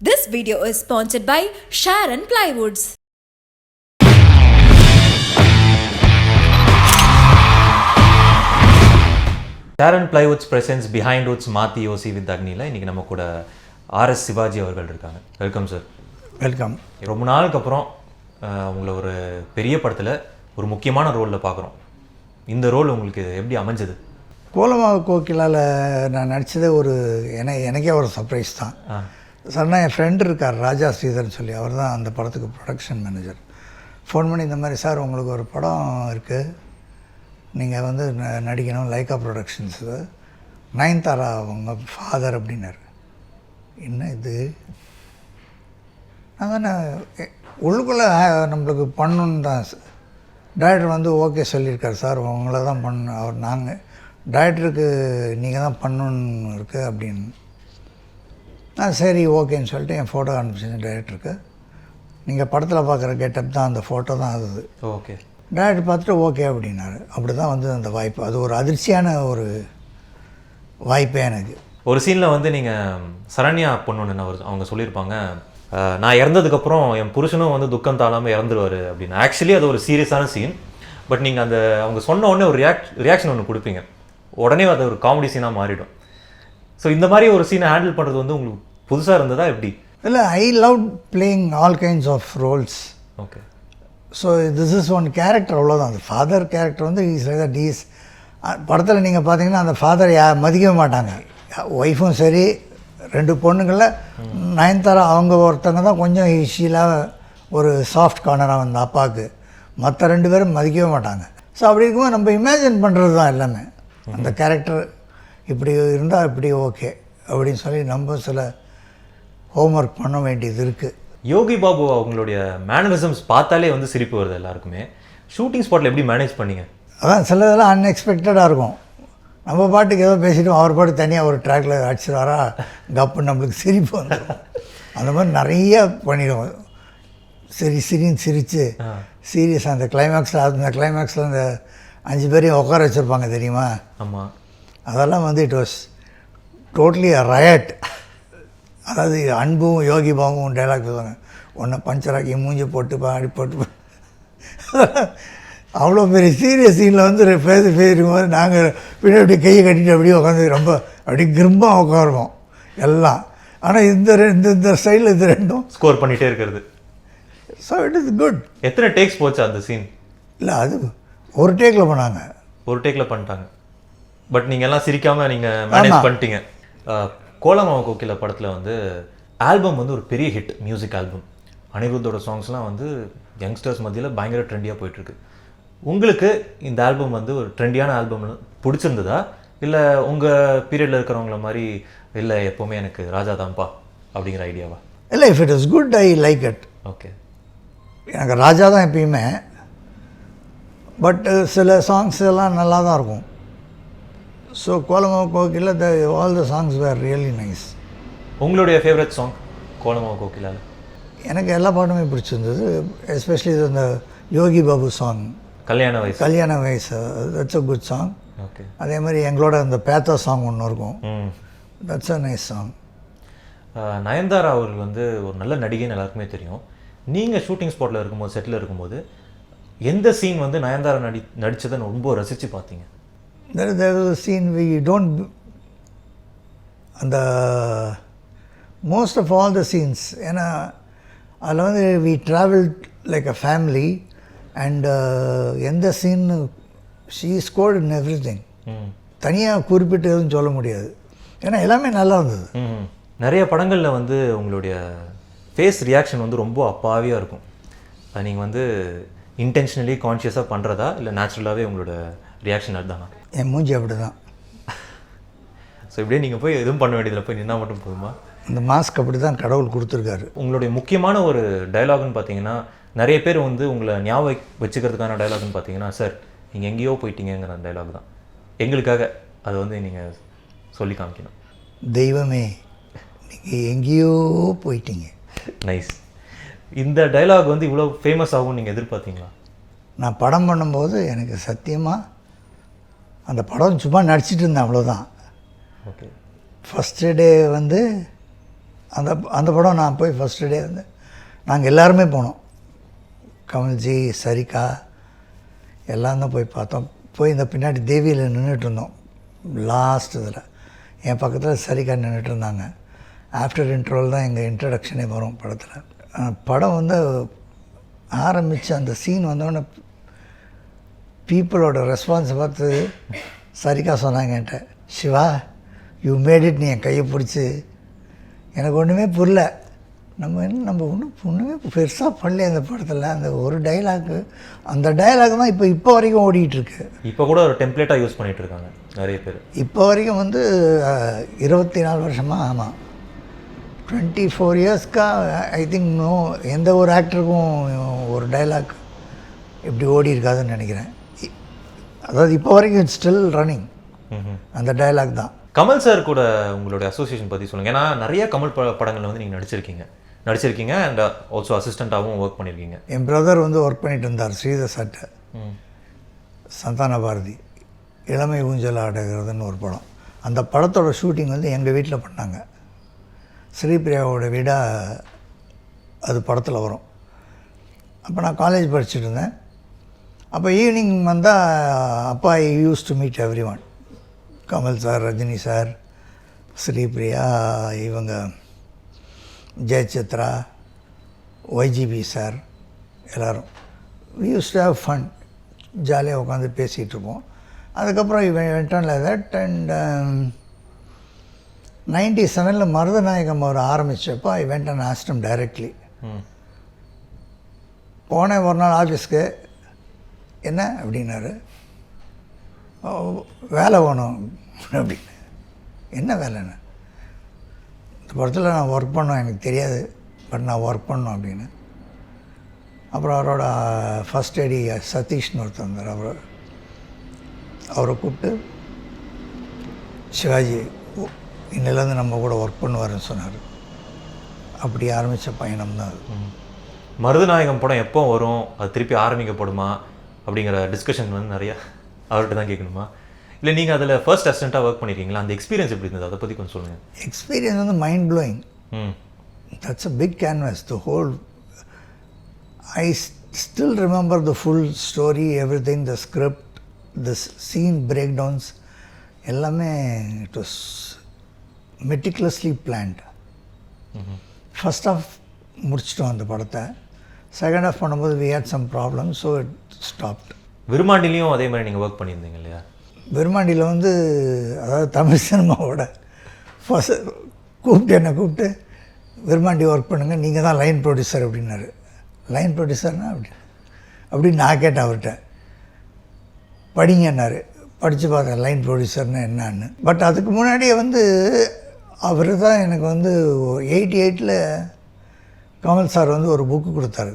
This video is sponsored by Sharon Plywoods. Sharon Plywoods presents Behind Woods Mathi Yosi with Agniல இன்னைக்கு நம்ம கூட RS Sivaji அவர்கள் இருக்காங்க. Welcome sir. Welcome. ரொம்ப நாளுக்கு அப்புறம் உங்களை ஒரு பெரிய படத்தில் ஒரு முக்கியமான ரோலில் பார்க்குறோம். இந்த ரோல் உங்களுக்கு எப்படி அமைஞ்சது? கோலமாவு கோகிலாவில் நான் நடித்ததே எனக்கே ஒரு சர்ப்ரைஸ் தான். சார்னா என் ஃப்ரெண்டு இருக்கார் ராஜா ஸ்ரீதர்னு சொல்லி, அவர் தான் அந்த படத்துக்கு ப்ரொடக்ஷன் மேனேஜர். ஃபோன் பண்ணி இந்த மாதிரி, சார் உங்களுக்கு ஒரு படம் இருக்குது, நீங்கள் வந்து நடிக்கணும், லைக்கா ப்ரொடக்ஷன்ஸு, நயன்தாரா அவங்க ஃபாதர் அப்படின்னாரு. என்ன இது, நான் தானே உள்ளுக்குள்ளே நம்மளுக்கு பண்ணணுன்னு தான். டைரக்டர் வந்து ஓகே சொல்லியிருக்கார், சார் உங்களை தான் பண்ணணும், அவர் நாங்கள் டைரக்டருக்கு நீங்கள் தான் பண்ணணுன்னு இருக்குது அப்படின்னு. சரி ஓகேன்னு சொல்லிட்டு என் ஃபோட்டோ அனுப்பிச்சேன் டைரக்டருக்கு. நீங்கள் படத்தில் பார்க்குற கெட்டப் தான், அந்த ஃபோட்டோ தான் அது. ஓகே. டைரக்டர் பார்த்துட்டு ஓகே அப்படின்னாரு. அப்படி தான் வந்து அந்த வாய்ப்பு, அது ஒரு அதிர்ச்சியான ஒரு வாய்ப்பே எனக்கு. ஒரு சீனில் வந்து நீங்கள் சரண்யா பொண்ணுன்னு அவங்க சொல்லியிருப்பாங்க, நான் இறந்ததுக்கப்புறம் என் புருஷனும் வந்து துக்கம் தாழாமல் இறந்துருவார் அப்படின்னு. ஆக்சுவலி அது ஒரு சீரியஸான சீன். பட் நீங்கள் அந்த அவங்க சொன்ன உடனே ஒரு ரியாக்ஷன் ஒன்று கொடுப்பீங்க, உடனே அது ஒரு காமெடி சீனாக மாறிடும். ஸோ இந்த மாதிரி ஒரு சீனை ஹேண்டில் பண்ணுறது வந்து உங்களுக்கு புதுசாக இருந்ததா எப்படி? இல்லை, I love playing all kinds of roles. Okay. So this is one character, அவ்வளோதான். அந்த ஃபாதர் கேரக்டர் வந்து இஸ் படத்தில் நீங்கள் பார்த்தீங்கன்னா அந்த ஃபாதர் மதிக்கவே மாட்டாங்க. ஒய்ஃபும் சரி, ரெண்டு பொண்ணுங்களில் நயன்தாரா அவங்க ஒருத்தங்க தான் கொஞ்சம் ஈஸியாக ஒரு சாஃப்ட் கார்னராக வந்த அப்பாவுக்கு, மற்ற ரெண்டு பேரும் மதிக்கவே மாட்டாங்க. ஸோ அப்படி இருக்கும்போது நம்ம இமேஜின் பண்ணுறது தான் எல்லாமே. அந்த கேரக்டர் இப்படி இருந்தால் இப்படி ஓகே அப்படின்னு சொல்லி நம்ம சில ஹோம்ஒர்க் பண்ண வேண்டியது இருக்குது. யோகி பாபு அவங்களுடைய மேனரிசம்ஸ் பார்த்தாலே வந்து சிரிப்பு வருது எல்லாருக்குமே. ஷூட்டிங் ஸ்பாட்டில் எப்படி மேனேஜ் பண்ணீங்க? அதான் சிலதெல்லாம் அன்எக்ஸ்பெக்டடாக இருக்கும். நம்ம பாட்டுக்கு ஏதோ பேசிவிட்டு அவர் பாட்டு தனியாக ஒரு ட்ராக்கில் அடிச்சிடுவாரா, கப்பு நம்மளுக்கு சிரிப்பு வந்துடும். அந்த மாதிரி நிறைய பண்ணிடுவோம். சிரின்னு சிரித்து சீரியஸாக அந்த கிளைமேக்ஸில் அந்த 5 பேரையும் உட்கார வச்சுருப்பாங்க தெரியுமா? ஆமாம். அதெல்லாம் வந்து it was totally a riot. அதாவது அன்பும் யோகி பாபுவும் டைலாக் பேசுவாங்க, ஒன்றை பஞ்சராக்கி மூஞ்சி போட்டு அடி போட்டு. அவ்வளோ பெரிய சீரியஸ் சீனில் வந்து பேசும்போது நாங்கள் பின்னாடி கையை கட்டிட்டு அப்படியே உட்காந்து ரொம்ப அப்படி கிரும்பாக உட்காருவோம் எல்லாம். ஆனால் இந்த ஸ்டைலில் இது ரெண்டும் ஸ்கோர் பண்ணிகிட்டே இருக்கிறது. So it is good. எத்தனை டேக்ஸ் போச்சு அந்த சீன்? இல்லை, அது ஒரு டேக்கில் பண்ணாங்க. ஒரு டேக்கில் பண்ணிட்டாங்க. பட் நீங்கள் எல்லாம் சிரிக்காமல் நீங்கள் மேனேஜ் பண்ணிட்டீங்க. கோலமாவு கோகிலா படத்தில் வந்து ஆல்பம் வந்து ஒரு பெரிய ஹிட், மியூசிக் ஆல்பம். அனிருத்தோட சாங்ஸ்லாம் வந்து யங்ஸ்டர்ஸ் மத்தியில் பயங்கர ட்ரெண்டியாக போயிட்டுருக்கு. உங்களுக்கு இந்த ஆல்பம் வந்து ஒரு ட்ரெண்டியான ஆல்பம் பிடிச்சிருந்ததா, இல்லை உங்கள் பீரியடில் இருக்கிறவங்கள மாதிரி இல்லை எப்போவுமே எனக்கு ராஜா தான்ப்பா அப்படிங்கிற ஐடியாவா? இல்லை, if it is good I like it. Okay. எனக்கு ராஜா தான் எப்பயுமே. பட்டு சில சாங்ஸ் எல்லாம் நல்லா தான் இருக்கும். So Kolamaavu Kokila all the songs were really nice. உங்களுடைய ஃபேவரட் சாங் கோலமாவு கோகிலாவில்? எனக்கு எல்லா பாட்டுமே பிடிச்சிருந்தது. எஸ்பெஷலி இந்த யோகி பாபு சாங் கல்யாண வயசு, that's a good song. Okay. அதே மாதிரி எங்களோட அந்த பேத்தா சாங் ஒன்று இருக்கும், that's a nice song. Nayanthara அவர்கள் வந்து ஒரு நல்ல நடிகைன்னு எல்லாருக்குமே தெரியும். நீங்கள் ஷூட்டிங் ஸ்பாட்டில் இருக்கும்போது, செட்டில் இருக்கும்போது எந்த சீன் வந்து நயன்தாரா நடித்ததை ரொம்ப ரசித்து பார்த்தீங்க? there was a scene we don't, அந்த most of all the scenes, ஏன்னா அதில் வந்து we travelled like a family and எந்த சீன்னு she scored in everything. தனியாக குறிப்பிட்டு எதுவும் சொல்ல முடியாது, ஏன்னா எல்லாமே நல்லா இருந்தது. நிறைய படங்களில் வந்து உங்களுடைய ஃபேஸ் ரியாக்ஷன் வந்து ரொம்ப அப்பாவியாக இருக்கும். அது நீங்கள் வந்து இன்டென்ஷனலி கான்ஷியஸாக பண்ணுறதா, இல்லை நேச்சுரலாகவே உங்களோட ரியாக்ஷன் அதுதானா? என் மூஞ்சி அப்படி தான். ஸோ இப்படியே நீங்கள் போய் எதுவும் பண்ண வேண்டியதில் போய் நின்னா மட்டும் போதுமா? இந்த மாஸ்க் அப்படி தான் கடவுள் கொடுத்துருக்காரு. உங்களுடைய முக்கியமான ஒரு டைலாக்னு பார்த்தீங்கன்னா, நிறைய பேர் வந்து உங்களை ஞாபகம் வச்சுக்கிறதுக்கான டைலாக்னு பார்த்தீங்கன்னா, சார் நீங்கள் எங்கேயோ போயிட்டீங்கிற டைலாக் தான். எங்களுக்காக அதை வந்து நீங்கள் சொல்லி காமிக்கணும். தெய்வமே நீங்கள் எங்கேயோ போயிட்டீங்க. நைஸ். இந்த டைலாக் வந்து இவ்வளோ ஃபேமஸ் ஆகும்னு நீங்கள் எதிர்பார்த்தீங்களா? நான் படம் பண்ணும்போது எனக்கு சத்தியமாக அந்த படம் சும்மா நடிச்சிட்டு இருந்தேன், அவ்வளோதான். ஓகே. ஃபஸ்ட்டு டே வந்து அந்த படம் நான் போய் ஃபஸ்ட்டு டே வந்து நாங்கள் எல்லாருமே போனோம். கமல்ஜி, சரிகா எல்லாம் தான் போய் பார்த்தோம். போய் இந்த பின்னாடி தேவியில் நின்றுட்டு இருந்தோம். லாஸ்ட் இதில் என் பக்கத்தில் சரிகா நின்றுட்டு இருந்தாங்க. ஆஃப்டர் இன்ட்ரோல் தான் எங்கள் இன்ட்ரடக்ஷனே வரும் படத்தில். படம் வந்து ஆரம்பித்து அந்த சீன் வந்தோடனே பீப்புளோட ரெஸ்பான்ஸை பார்த்து சரிகா சொன்னாங்க என்கிட்ட, சிவா யூ மேட் இட். நீ என் கையை பிடிச்சி, எனக்கு ஒன்றுமே புரியல. நம்ம ஒன்றுமே பெருசாக பண்ணல அந்த படத்தில். அந்த ஒரு டைலாக்கு, அந்த டைலாக் தான் இப்போ வரைக்கும் ஓடிட்டுருக்கு. இப்போ கூட ஒரு டெம்ப்ளேட்டாக யூஸ் பண்ணிகிட்டு இருக்காங்க நிறைய பேர். இப்போ வரைக்கும் வந்து 24 வருஷமாக, ஆமாம் 24 இயர்ஸ்க்காக ஐ திங்க் எந்த ஒரு ஆக்டருக்கும் ஒரு டைலாக் இப்படி ஓடி இருக்காதுன்னு நினைக்கிறேன். அதாவது இப்போ வரைக்கும் இட்ஸ் ஸ்டில் ரன்னிங் அந்த டைலாக் தான். கமல் சார் கூட உங்களுடைய அசோசியேஷன் பற்றி சொல்லுங்கள். ஏன்னா நிறைய கமல் படங்களில் வந்து நீங்கள் நடிச்சிருக்கீங்க அண்ட் ஆல்சோ அசிஸ்டண்ட்டாகவும் ஒர்க் பண்ணியிருக்கீங்க. என் பிரதர் வந்து ஒர்க் பண்ணிட்டு இருந்தார் ஸ்ரீதர் சார்ட்ட. சந்தான பாரதி இளமை ஊஞ்சல் ஆடுகிறதுன்னு ஒரு படம். அந்த படத்தோட ஷூட்டிங் வந்து எங்கள் வீட்டில் பண்ணாங்க. ஸ்ரீபிரியாவோட வீடாக அது படத்தில் வரும். அப்போ நான் காலேஜ் படிச்சுட்டு இருந்தேன். அப்போ ஈவினிங் வந்தால் அப்பா I used to meet everyone. Kamal sir, Rajini sir, Sripriya, இவங்க ஜெயசித்ரா, ஒய்ஜிபி சார், எல்லோரும் we used to have fun. ஜாலியாக உட்காந்து பேசிகிட்ருப்போம். அதுக்கப்புறம் இவன் went on like that. And 97 Marudhanayagam அவர் ஆரம்பித்தப்போ I went and asked him directly. போனேன் ஒரு நாள் ஆஃபீஸ்க்கு. என்ன அப்படின்னாரு. வேலை வேணும் அப்படின்னு. என்ன வேலைன்னு? இந்த படத்தில் நான் ஒர்க் பண்ணோம், எனக்கு தெரியாது, பட் நான் ஒர்க் பண்ணோம் அப்படின்னு. அப்புறம் அவரோட ஃபஸ்ட் எடி சதீஷ்னு ஒருத்தர் வந்தார். அவரை கூப்பிட்டு, சிவாஜி இன்னிலேருந்து நம்ம கூட ஒர்க் பண்ணுவாருன்னு சொன்னார். அப்படி ஆரம்பித்த பயணம் தான் அது. மருதநாயகம் படம் எப்போ வரும், அது திருப்பி ஆரம்பிக்கப்படுமா அப்படிங்கிற டிஸ்கஷன் வந்து நிறையா அவர்கிட்ட தான் கேட்கணுமா, இல்லை நீங்கள் அதில் ஃபர்ஸ்ட் அசிஸ்டண்ட்டாக ஒர்க் பண்ணியிருக்கீங்களா? அந்த எக்ஸ்பீரியன்ஸ் எப்படி இருந்தது, அதை பற்றி கொஞ்சம் சொல்லுங்கள். எக்ஸ்பீரியன்ஸ் வந்து mind blowing. That's a big canvas. The whole I still remember the full story, everything, the script, the scene breakdowns எல்லாமே it was meticulously planned. First half முடிச்சிட்டோம் அந்த படத்தை. செகண்ட் ஆஃப் பண்ணும்போது we had some problem, so it stopped. விருமாண்டிலையும் அதே மாதிரி நீங்கள் work பண்ணியிருந்தீங்க இல்லையா? விருமாண்டியில் வந்து அதாவது தமிழ் சினிமாவோட ஃபர்ஸ்ட் என்னை கூப்பிட்டு விருமாண்டி ஒர்க் பண்ணுங்கள், நீங்கள் தான் லைன் ப்ரொடியூசர் அப்படின்னாரு. லைன் ப்ரொடியூசர்னா அப்படின்னு நான் கேட்டேன் அவர்கிட்ட. படிங்கன்னாரு. படித்து பார்த்தேன் லைன் ப்ரொடியூசர்னு என்னான்னு. பட் அதுக்கு முன்னாடியே வந்து அவர் தான் எனக்கு வந்து 88 கமல் சார் வந்து ஒரு புக்கு கொடுத்தாரு.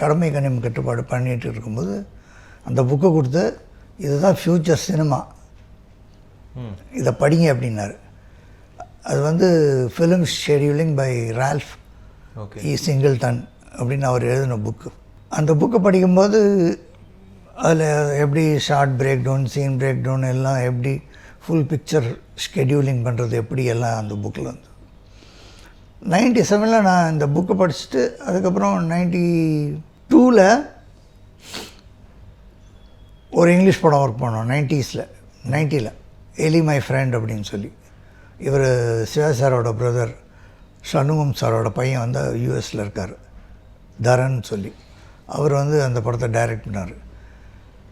கடமை கண்ணியம் கட்டுப்பாடு பண்ணிகிட்டு இருக்கும்போது அந்த புக்கை கொடுத்து, இதுதான் ஃப்யூச்சர் சினிமா, இதை படிங்க அப்படின்னாரு. அது வந்து film scheduling by Ralph E Singleton அப்படின்னு அவர் எழுதின புக்கு. அந்த புக்கை படிக்கும்போது அதில் எப்படி short break down, scene break down எல்லாம் எப்படி ஃபுல் பிக்சர் ஷெடியூலிங் பண்ணுறது எப்படி எல்லாம் அந்த புக்கில் வந்து 97 நான் இந்த புக்கை படிச்சுட்டு அதுக்கப்புறம் 92 ஒரு இங்கிலீஷ் படம் ஒர்க் பண்ணோம் 90s எலி மை ஃப்ரெண்ட் அப்படின்னு சொல்லி. இவர் சிவா சாரோட பிரதர் சண்முகம் சாரோட பையன் வந்து யூஎஸில் இருக்கார், தரன் சொல்லி. அவர் வந்து அந்த படத்தை டைரக்ட் பண்ணார்.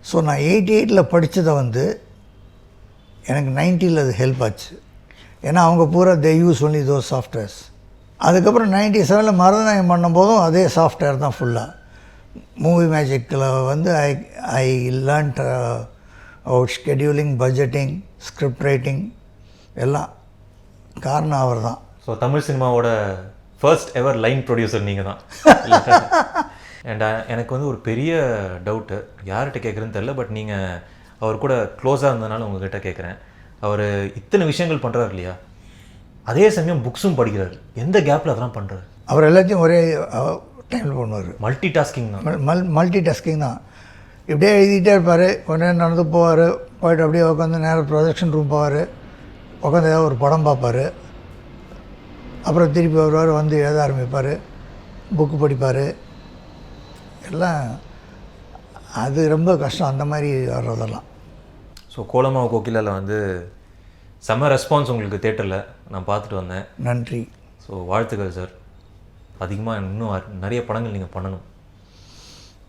ஸோ நான் 88 படித்ததை வந்து எனக்கு 90 அது ஹெல்ப் ஆச்சு. ஏன்னா அவங்க பூரா they use only those softwares. அதுக்கப்புறம் 97 மருதநாயகம் பண்ணும்போதும் அதே சாஃப்ட்வேர் தான் ஃபுல்லாக. மூவி மேஜிக்கில் வந்து I learnt out scheduling, budgeting, script writing எல்லாம். காரணம் அவர் தான். ஸோ தமிழ் சினிமாவோட ஃபர்ஸ்ட் எவர் லைன் ப்ரொடியூசர் நீங்கள் தான். அண்ட் எனக்கு வந்து ஒரு பெரிய டவுட்டு, யார்கிட்ட கேட்குறேன்னு தெரில, பட் நீங்கள் அவர் கூட க்ளோஸாக இருந்ததுனால உங்கள்கிட்ட கேட்குறேன். அவர் இத்தனை விஷயங்கள் பண்ணுறாரு இல்லையா, அதே சமயம் புக்ஸும் படிக்கிறார். எந்த கேப்பில் அதெல்லாம் பண்ணுறாரு? அவர் எல்லாத்தையும் ஒரே டைமில் பண்ணுவார். மல்டி டாஸ்கிங் தான். மல்டி டாஸ்கிங் தான். இப்படியே எழுதிக்கிட்டே இருப்பார். கொஞ்ச நேரம் நடந்து போவார், போய்ட்டு அப்படியே உட்காந்து நேரம் ப்ரொஜெக்ஷன் ரூம் போவார், உட்காந்து ஏதாவது ஒரு படம் பார்ப்பார். அப்புறம் திருப்பி வருவார், வந்து எழுத ஆரம்பிப்பார், புக்கு படிப்பார். எல்லாம் அது ரொம்ப கஷ்டம் அந்த மாதிரி வர்றதெல்லாம். ஸோ கோலமாவு கோகிலாவில் வந்து செம்ம ரெஸ்பான்ஸ் உங்களுக்கு தேட்டரில் நான் பார்த்துட்டு வந்தேன். நன்றி. ஸோ வாழ்த்துக்கள் சார். அதிகமாக இன்னும் நிறைய படங்கள் நீங்கள் பண்ணணும்.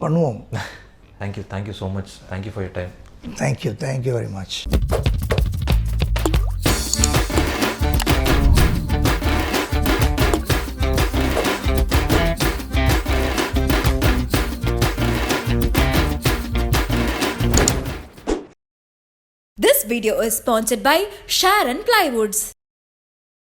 பண்ணுவோம். Thank you so much. Thank you for your time. Thank you very much. This video is sponsored by Sharon Plywoods.